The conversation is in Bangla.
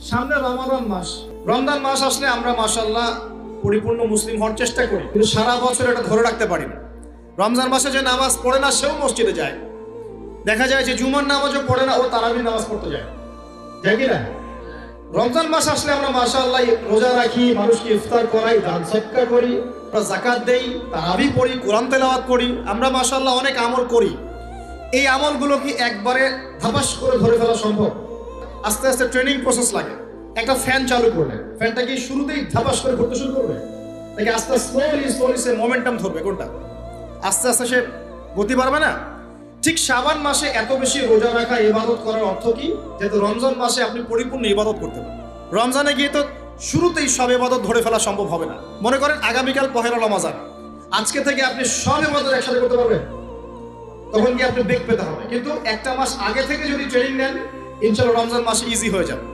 সামনে রমাদান মাস। রমজান মাস আসলে আমরা মাশাআল্লাহ পরিপূর্ণ মুসলিম হওয়ার চেষ্টা করি, কিন্তু সারা বছর এটা ধরে রাখতে পারি না। রমজান মাসে যে নামাজ পড়ে না সেও মসজিদে যায়। দেখা যায় যে জুমার নামাজও পড়ে না, ও তারাবির নামাজ পড়তে যায় কি না? রমজান মাস আসলে আমরা মাশাআল্লাহ রোজা রাখি, মানুষকে ইফতার করাই, দান সদকা করি, আমরা যাকাত দেই, তারাবি পড়ি, কোরআন তেলাওয়াত করি, আমরা মাশাআল্লাহ অনেক আমল করি। এই আমলগুলো কি একবারে ধাপাস করে ধরে ফেলা সম্ভব? আস্তে আস্তে ট্রেনিং প্রসেস লাগে। একটা ফ্যান চালু করলে ফ্যানটা কি শুরুতেই ধাপাস করে ঘুরতে শুরু করবে নাকি আস্তে স্লোলি সে মোমেন্টাম ধরবে? কোনটা? আস্তে আস্তে সে গতি বাড়বে না? ঠিক শাবান মাসে এত বেশি রোজা রাখা, ইবাদত করার অর্থ কি? যেহেতু রমজান মাসে আপনি পরিপূর্ণ ইবাদত করতে পারেন। রমজানে গিয়ে তো শুরুতেই সব ইবাদত ধরে ফেলা সম্ভব হবে না। মনে করেন আগামীকাল পহেলা রমাজান, আজকে থেকে আপনি সব ইবাদত একসাথে করতে পারবেন? তখন কি আপনি বেগ পেতে হবে। কিন্তু একটা মাস আগে থেকে যদি ট্রেনিং নেন, ইনশাআল্লাহ রমজান মাসে ইজি হয়ে যাবে।